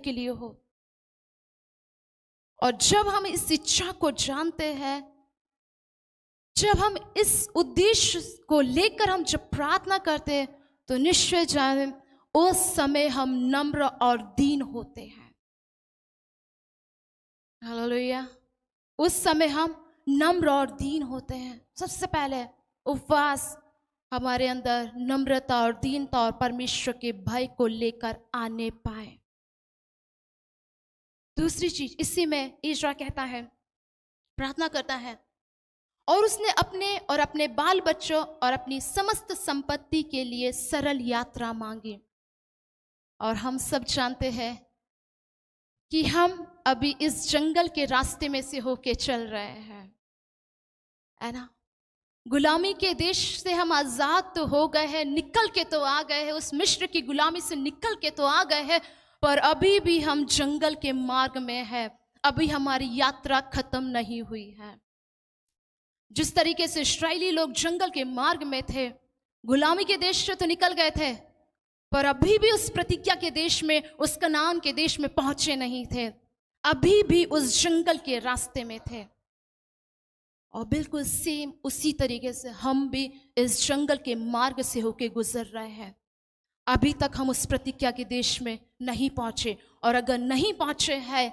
के लिए हो। और जब हम इस इच्छा को जानते हैं, जब हम इस उद्देश्य को लेकर हम जब प्रार्थना करते हैं, तो निश्चय जाने उस समय हम नम्र और दीन होते हैं। हालेलुया। उस समय हम नम्र और दीन होते हैं। सबसे पहले उपवास हमारे अंदर नम्रता और दीनता और परमेश्वर के भय को लेकर आने पाए। दूसरी चीज, इसी में इज़रा कहता है, प्रार्थना करता है, और उसने अपने और अपने बाल बच्चों और अपनी समस्त संपत्ति के लिए सरल यात्रा मांगी। और हम सब जानते हैं कि हम अभी इस जंगल के रास्ते में से होके चल रहे हैं, है ना। गुलामी के देश से हम आजाद तो हो गए हैं, निकल के तो आ गए हैं, उस मिस्र की गुलामी से निकल के तो आ गए हैं, पर अभी भी हम जंगल के मार्ग में हैं। अभी हमारी यात्रा खत्म नहीं हुई है। जिस तरीके से इस्राएली लोग जंगल के मार्ग में थे, गुलामी के देश से तो निकल गए थे, पर अभी भी उस प्रतिज्ञा के देश में, उस कनान के देश में पहुंचे नहीं थे। अभी भी उस जंगल के रास्ते में थे। और बिल्कुल सेम उसी तरीके से हम भी इस जंगल के मार्ग से होके गुजर रहे हैं। अभी तक हम उस प्रतिज्ञा के देश में नहीं पहुंचे, और अगर नहीं पहुंचे हैं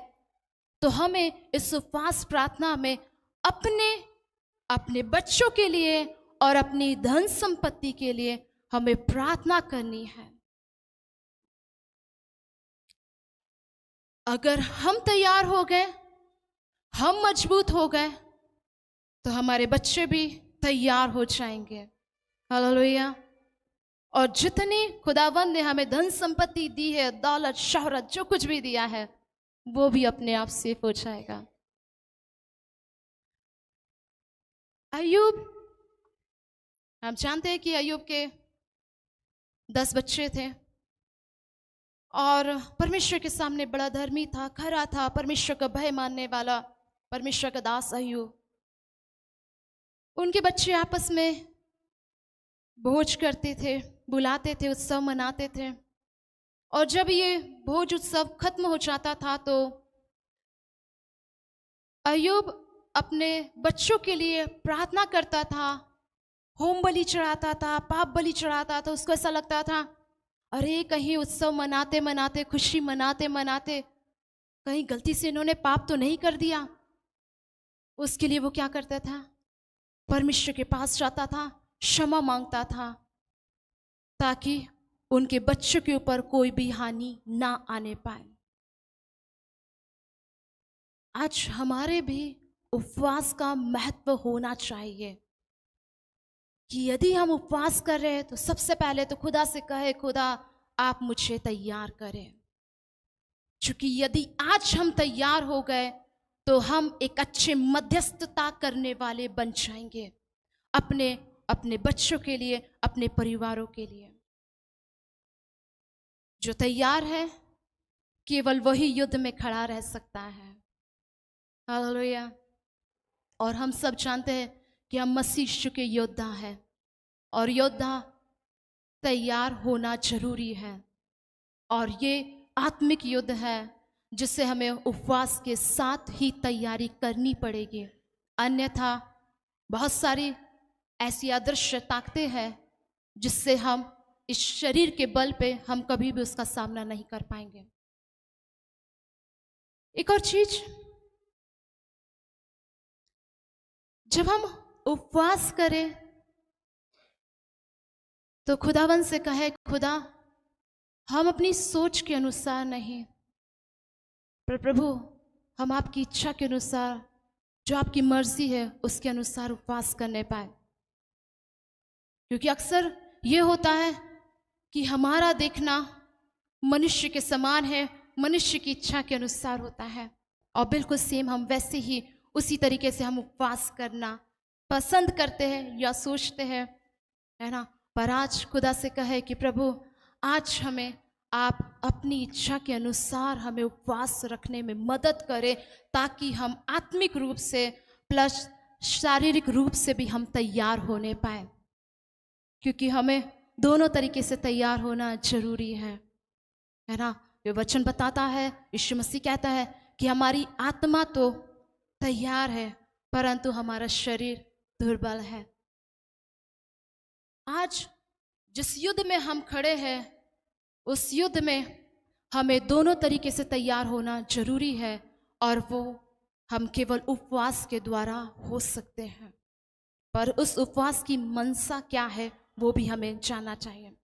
तो हमें इस उपवास प्रार्थना में अपने बच्चों के लिए और अपनी धन संपत्ति के लिए हमें प्रार्थना करनी है। अगर हम तैयार हो गए, हम मजबूत हो गए, तो हमारे बच्चे भी तैयार हो जाएंगे। हालेलुया। और जितनी खुदावंद ने हमें धन संपत्ति दी है, दौलत, शोहरत, जो कुछ भी दिया है, वो भी अपने आप सेफ हो जाएगा। अय्यूब, हम जानते हैं कि अय्यूब के 10 बच्चे थे, और परमेश्वर के सामने बड़ा धर्मी था, खरा था, परमेश्वर का भय मानने वाला, परमेश्वर का दास अय्यूब। उनके बच्चे आपस में भोज करते थे, बुलाते थे, उत्सव मनाते थे। और जब ये भोज उत्सव खत्म हो जाता था तो अय्यूब अपने बच्चों के लिए प्रार्थना करता था, होम बलि चढ़ाता था, पाप बलि चढ़ाता था। उसको ऐसा लगता था, अरे कहीं उत्सव मनाते मनाते, खुशी मनाते मनाते, कहीं गलती से इन्होंने पाप तो नहीं कर दिया। उसके लिए वो क्या करता था, परमेश्वर के पास जाता था, क्षमा मांगता था, ताकि उनके बच्चों के ऊपर कोई भी हानि ना आने पाए। आज हमारे भी उपवास का महत्व होना चाहिए कि यदि हम उपवास कर रहे हैं तो सबसे पहले तो खुदा से कहे, खुदा आप मुझे तैयार करें। क्योंकि यदि आज हम तैयार हो गए तो हम एक अच्छे मध्यस्थता करने वाले बन जाएंगे, अपने बच्चों के लिए, अपने परिवारों के लिए। जो तैयार है केवल वही युद्ध में खड़ा रह सकता है। हालेलुया। और हम सब जानते हैं कि हम मसीह यीशु के योद्धा हैं, और योद्धा तैयार होना जरूरी है। और ये आत्मिक युद्ध है जिसे हमें उपवास के साथ ही तैयारी करनी पड़ेगी, अन्यथा बहुत सारी ऐसी अदृश्य ताकतें हैं जिससे हम इस शरीर के बल पे हम कभी भी उसका सामना नहीं कर पाएंगे। एक और चीज, जब हम उपवास करें तो खुदावन से कहे, खुदा हम अपनी सोच के अनुसार नहीं, पर प्रभु हम आपकी इच्छा के अनुसार, जो आपकी मर्जी है उसके अनुसार उपवास करने पाए। क्योंकि अक्सर ये होता है कि हमारा देखना मनुष्य के समान है, मनुष्य की इच्छा के अनुसार होता है, और बिल्कुल सेम हम वैसे ही उसी तरीके से हम उपवास करना पसंद करते हैं या सोचते हैं, है ना। पर आज खुदा से कहे कि प्रभु आज हमें आप अपनी इच्छा के अनुसार हमें उपवास रखने में मदद करें, ताकि हम आत्मिक रूप से प्लस शारीरिक रूप से भी हम तैयार होने पाए। क्योंकि हमें दोनों तरीके से तैयार होना जरूरी है ना। ये वचन बताता है, यीशु मसीह कहता है कि हमारी आत्मा तो तैयार है परंतु हमारा शरीर दुर्बल है। आज जिस युद्ध में हम खड़े हैं उस युद्ध में हमें दोनों तरीके से तैयार होना जरूरी है और वो हम केवल उपवास के द्वारा हो सकते हैं। पर उस उपवास की मनसा क्या है वो भी हमें जानना चाहिए।